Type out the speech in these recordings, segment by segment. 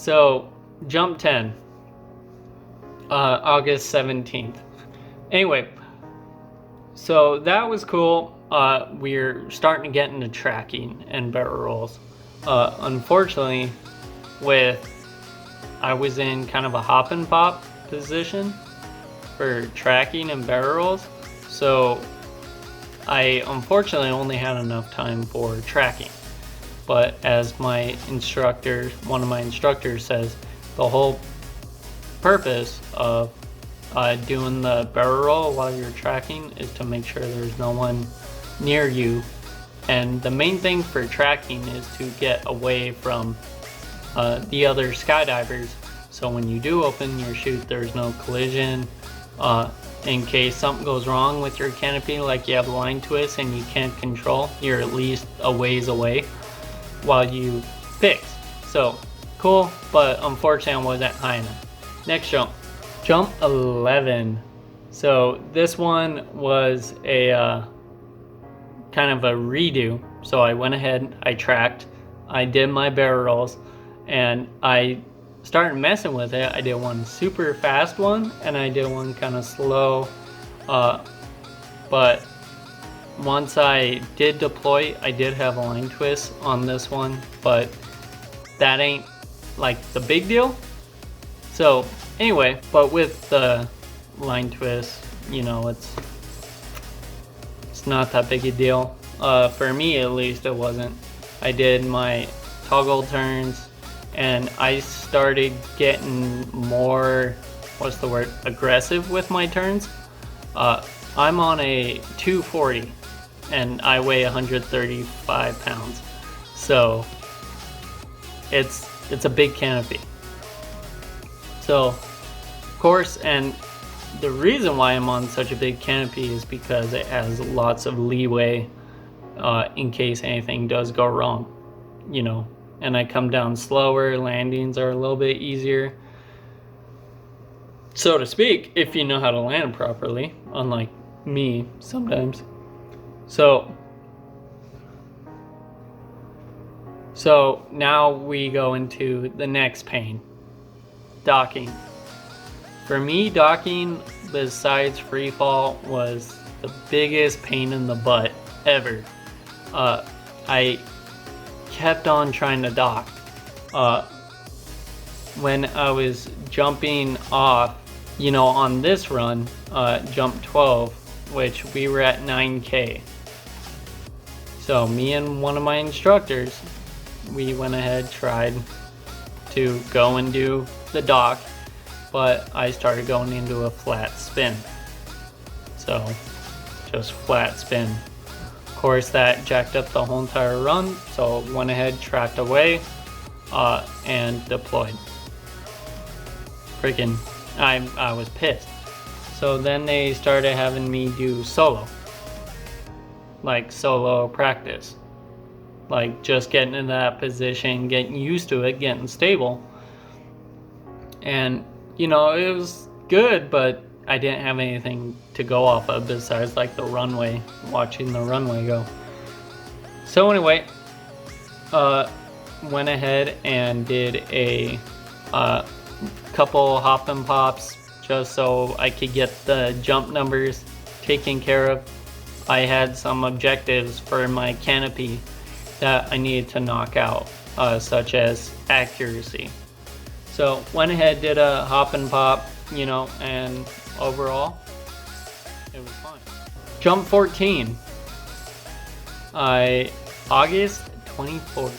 So jump 10, August 17th. Anyway, so that was cool. We're starting to get into tracking and barrel rolls. Unfortunately, I was in kind of a hop and pop position for tracking and barrel rolls, so I unfortunately only had enough time for tracking. But as my instructor, one of my instructors says, the whole purpose of doing the barrel roll while you're tracking is to make sure there's no one near you. And the main thing for tracking is to get away from the other skydivers, so when you do open your chute, there's no collision. In case something goes wrong with your canopy, like you have line twists and you can't control, you're at least a ways away while you fix. So cool, but unfortunately I wasn't high enough. Next jump, jump 11. So this one was a kind of a redo. So I went ahead, I tracked, I did my barrel rolls, and I started messing with it. I did one super fast one and I did one kind of slow, but once I did deploy, I did have a line twist on this one, but that ain't like the big deal. So anyway, but with the line twist, you know, it's not that big a deal. For me at least, it wasn't. I did my toggle turns and I started getting more, what's the word, aggressive with my turns. I'm on a 240 and I weigh 135 pounds. So it's a big canopy. So of course, and the reason why I'm on such a big canopy is because it has lots of leeway in case anything does go wrong, you know. And I come down slower, landings are a little bit easier, so to speak, if you know how to land properly, unlike me sometimes. So now we go into the next pain, docking. For me, docking, besides free fall, was the biggest pain in the butt ever. I kept on trying to dock. When I was jumping off, you know, on this run, jump 12, which we were at 9K. So me and one of my instructors, we went ahead, tried to go and do the dock, but I started going into a flat spin. So just flat spin. Of course, that jacked up the whole entire run, so went ahead, tracked away, and deployed. Freaking, I was pissed. So then they started having me do solo, like solo practice, like just getting in that position, getting used to it, getting stable. And you know, it was good, but I didn't have anything to go off of besides like the runway, watching the runway go. So anyway, went ahead and did a couple hop and pops just so I could get the jump numbers taken care of. I had some objectives for my canopy that I needed to knock out, such as accuracy. So went ahead, did a hop and pop, you know, and overall it was fun. Jump 14, August 24th.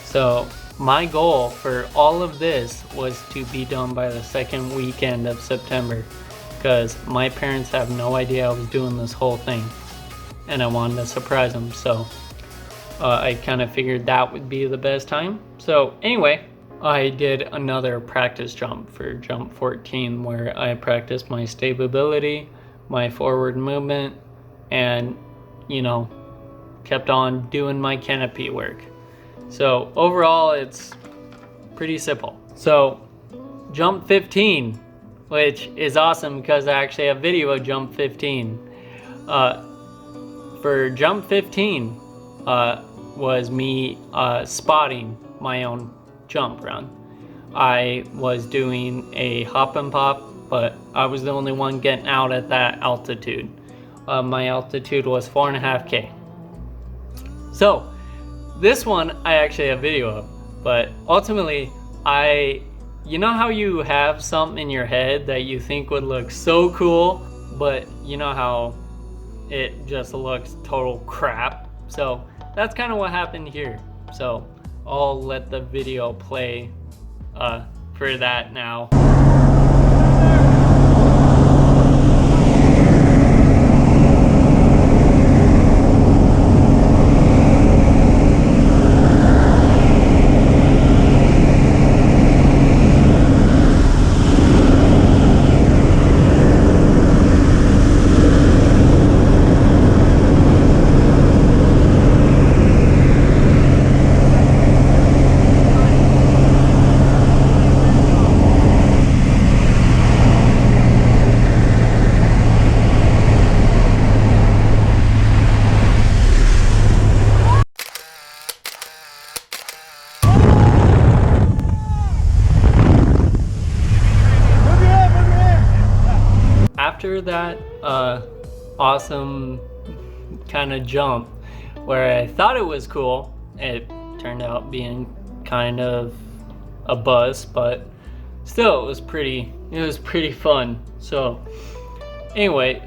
So my goal for all of this was to be done by the second weekend of September, because my parents have no idea I was doing this whole thing and I wanted to surprise them. So I kind of figured that would be the best time. So anyway, I did another practice jump for jump 14 where I practiced my stability, my forward movement, and, you know, kept on doing my canopy work. So overall, it's pretty simple. So jump 15, which is awesome because I actually have video of jump 15. For jump 15 was me spotting my own jump run. I was doing a hop and pop, but I was the only one getting out at that altitude. My altitude was 4.5K. So this one I actually have video of, but ultimately you know how you have something in your head that you think would look so cool, but you know how it just looks total crap? So that's kind of what happened here. So I'll let the video play for that now. After that awesome kind of jump where I thought it was cool, it turned out being kind of a bust, but still it was pretty fun. So anyway,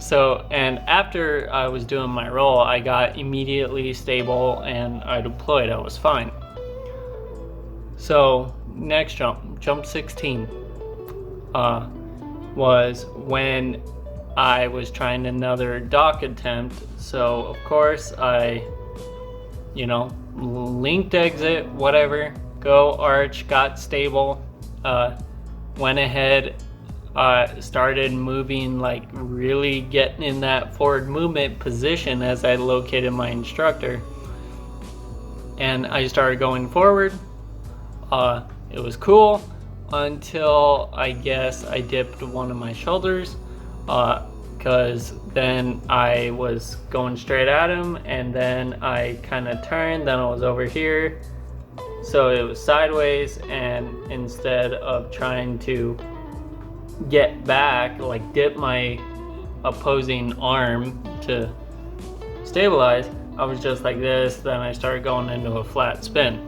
and after I was doing my roll, I got immediately stable and I deployed. I was fine. So next jump 16 was when I was trying another dock attempt. So of course I, linked exit, whatever, go arch, got stable, went ahead, started moving, like really getting in that forward movement position as I located my instructor, and I started going forward. It was cool until I guess I dipped one of my shoulders, because then I was going straight at him and then I kind of turned, then I was over here, so it was sideways, and instead of trying to get back, like dip my opposing arm to stabilize, I was just like this, then I started going into a flat spin.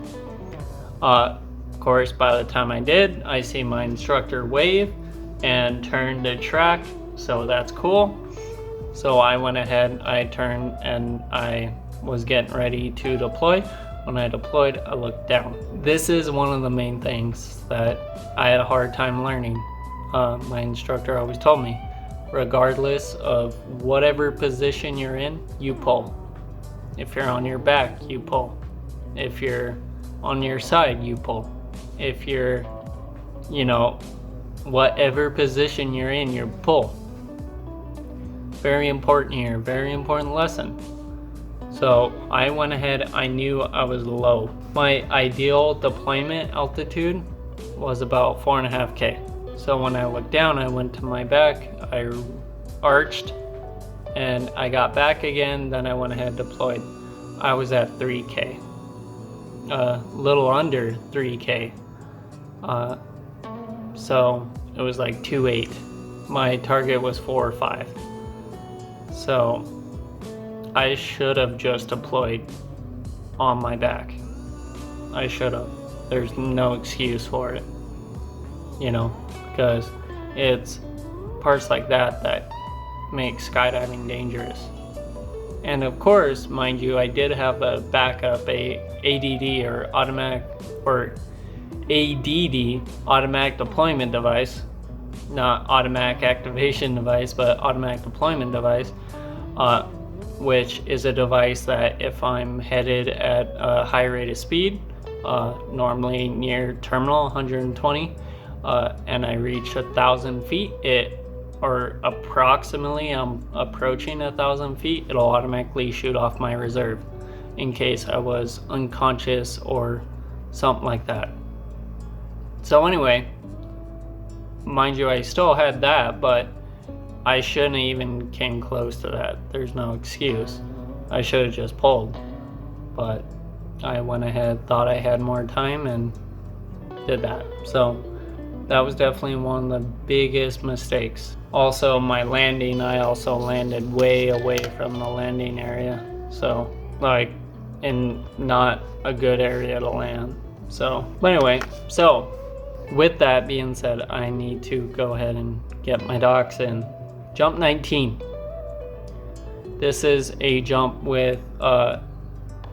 Of course, by the time I did, I see my instructor wave and turn the track, so that's cool. So I went ahead, I turned, and I was getting ready to deploy. When I deployed, I looked down. This is one of the main things that I had a hard time learning. My instructor always told me, regardless of whatever position you're in, you pull. If you're on your back, you pull. If you're on your side, you pull. If you're, whatever position you're in, you pull. Very important here, very important lesson. So I went ahead, I knew I was low. My ideal deployment altitude was about 4.5K. So when I looked down, I went to my back, I arched, and I got back again, then I went ahead and deployed. I was at 3K, a little under 3K. So it was like 2.8. My target was 4 or 5. So I should have just deployed on my back. I should have. There's no excuse for it, because it's parts like that make skydiving dangerous. And of course, mind you, I did have a backup, ADD or ADD, automatic deployment device, not automatic activation device, but automatic deployment device, which is a device that if I'm headed at a high rate of speed, normally near terminal 120, and I reach 1,000 feet, or approximately I'm approaching 1,000 feet, it'll automatically shoot off my reserve in case I was unconscious or something like that. So anyway, mind you, I still had that, but I shouldn't even came close to that. There's no excuse. I should have just pulled, but I went ahead, thought I had more time, and did that. So that was definitely one of the biggest mistakes. Also, my landing, I also landed way away from the landing area. So, like, in not a good area to land. So, but anyway, so with that being said, I need to go ahead and get my docs in. Jump 19. This is a jump with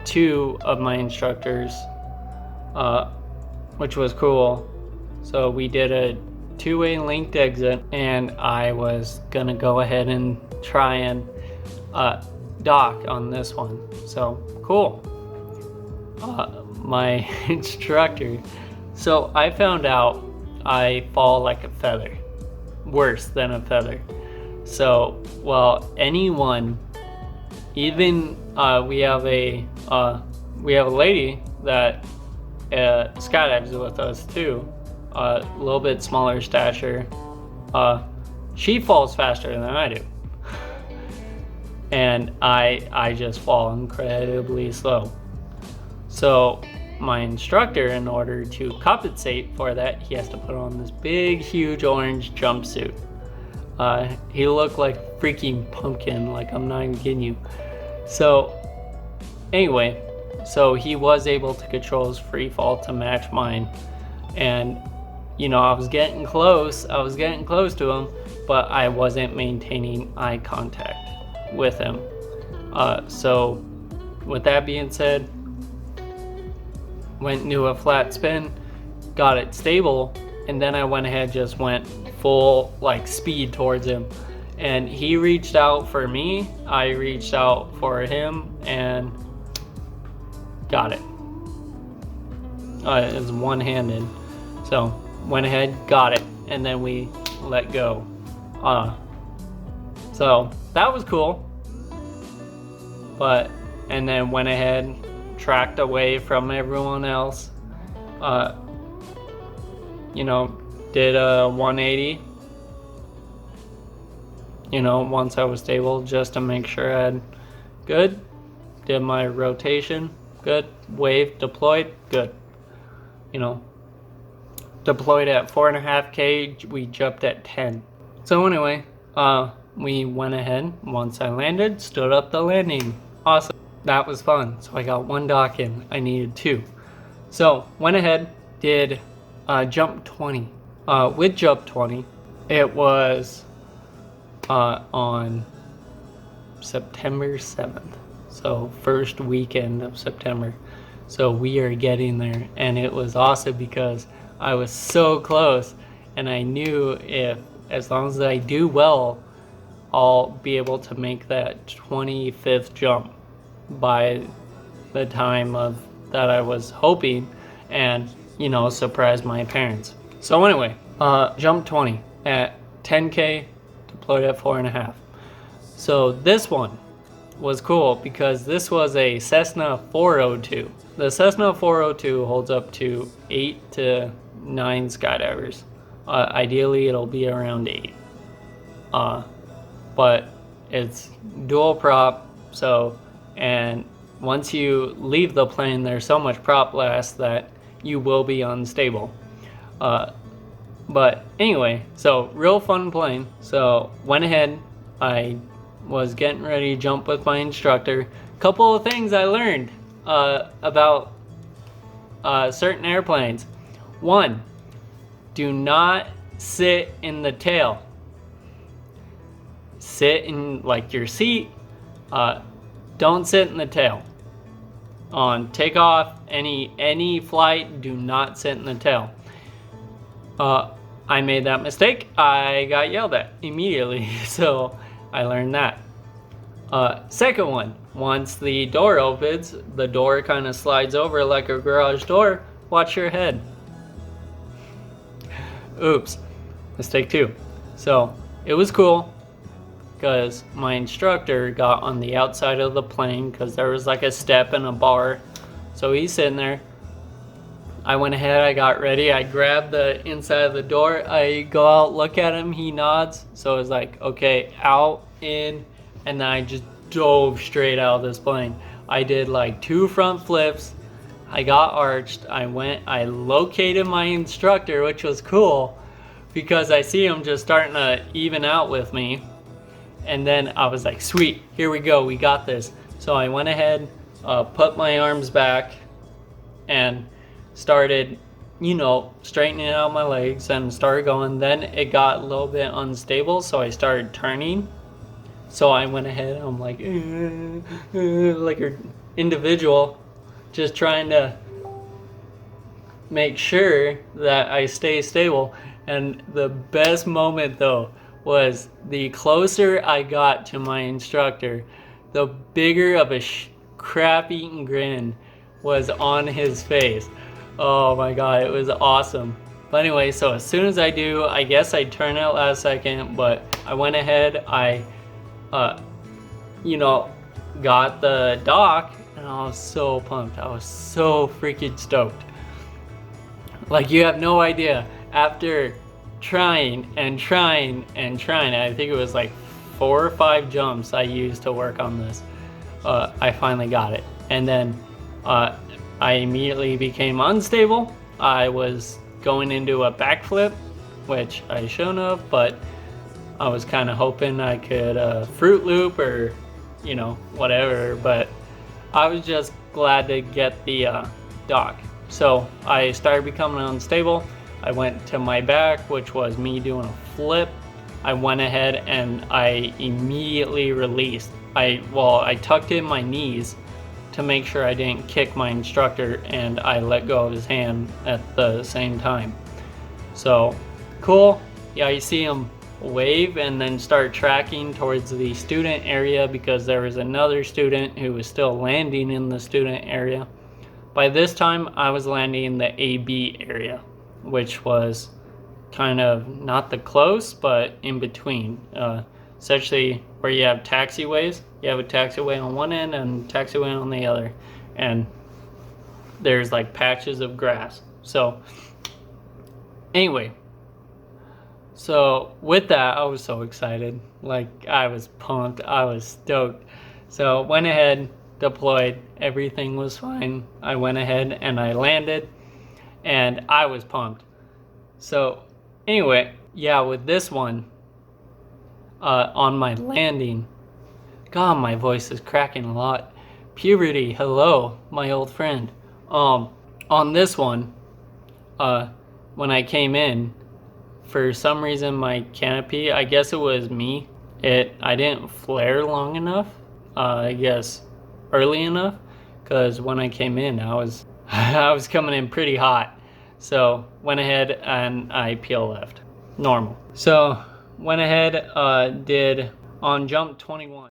2 of my instructors, which was cool. So we did a 2-way linked exit, and I was gonna go ahead and try and dock on this one. So cool. My instructor, so I found out I fall like a feather, worse than a feather. So, well, anyone, even we have a lady that skydives with us too, a little bit smaller stature. She falls faster than I do, and I just fall incredibly slow. So my instructor, in order to compensate for that, he has to put on this big, huge orange jumpsuit. He looked like a freaking pumpkin, like I'm not even kidding you. So anyway, so he was able to control his free fall to match mine. And you know, I was getting close to him, but I wasn't maintaining eye contact with him. So with that being said, went into a flat spin, got it stable, and then I went ahead, just went full like speed towards him, and he reached out for me, I reached out for him, and got it. It was one-handed, so went ahead, got it, and then we let go. So that was cool, and then went ahead, tracked away from everyone else, you know, did a 180, you know, once I was stable, just to make sure I had good, did my rotation, good, wave, deployed, good, you know, deployed at 4.5K, we jumped at 10. So anyway, we went ahead, once I landed, stood up the landing, awesome. That was fun. So I got 1 dock in. I needed 2. So went ahead, did jump 20. With jump 20, it was on September 7th. So first weekend of September. So we are getting there, and it was awesome because I was so close, and I knew as long as I do well, I'll be able to make that 25th jump by the time that I was hoping, and you know, surprise my parents. So anyway, jump 20 at 10K, deployed at 4.5. So this one was cool because this was a Cessna 402. The Cessna 402 holds up to 8 to 9 skydivers. Ideally it'll be around 8. But it's dual prop, so, and once you leave the plane, there's so much prop blast that you will be unstable. But anyway, so real fun plane. So went ahead, I was getting ready to jump with my instructor. Couple of things I learned about certain airplanes. 1, do not sit in the tail. Sit in like your seat. Don't sit in the tail. On takeoff, any flight, do not sit in the tail. I made that mistake. I got yelled at immediately, so I learned that. Second one, once the door opens, the door kind of slides over like a garage door. Watch your head. Oops, mistake 2. So it was cool because my instructor got on the outside of the plane because there was like a step and a bar. So he's sitting there. I went ahead, I got ready, I grabbed the inside of the door, I go out, look at him, he nods. So it was like, okay, out, in, and then I just dove straight out of this plane. I did like 2 front flips, I got arched. I located my instructor, which was cool because I see him just starting to even out with me. And then I was like, sweet, here we go, we got this. So I went ahead, put my arms back, and started, straightening out my legs and started going. Then it got a little bit unstable, so I started turning. So I went ahead, I'm like an individual, just trying to make sure that I stay stable. And the best moment though was the closer I got to my instructor, the bigger of a crap-eaten grin was on his face. Oh my god, it was awesome. But anyway, so as soon as I do, I guess I turned out last second, but I went ahead, I got the dock, and I was so pumped. I was so freaking stoked. Like, you have no idea. After trying and trying and trying, I think it was like 4 or 5 jumps I used to work on this, I finally got it. And then I immediately became unstable. I was going into a backflip, which I shouldn't have, but I was kind of hoping I could Fruit Loop or whatever, but I was just glad to get the dock. So I started becoming unstable. I went to my back, which was me doing a flip. I went ahead and I immediately released. I tucked in my knees to make sure I didn't kick my instructor, and I let go of his hand at the same time. So cool. Yeah, you see him wave and then start tracking towards the student area because there was another student who was still landing in the student area. By this time I was landing in the AB area, which was kind of not the close, but in between. Essentially where you have taxiways. You have a taxiway on one end and a taxiway on the other, and there's like patches of grass. So anyway, so with that, I was so excited. Like, I was pumped, I was stoked. So went ahead, deployed, everything was fine. I went ahead and I landed, and I was pumped. So anyway, yeah, with this one, on my landing, God, my voice is cracking a lot. Puberty, hello, my old friend. On this one, when I came in, for some reason my canopy, I guess it was me, I didn't flare long enough, I guess early enough, because when I came in, I was coming in pretty hot. So went ahead and I peel left, normal. So went ahead, did on jump 21.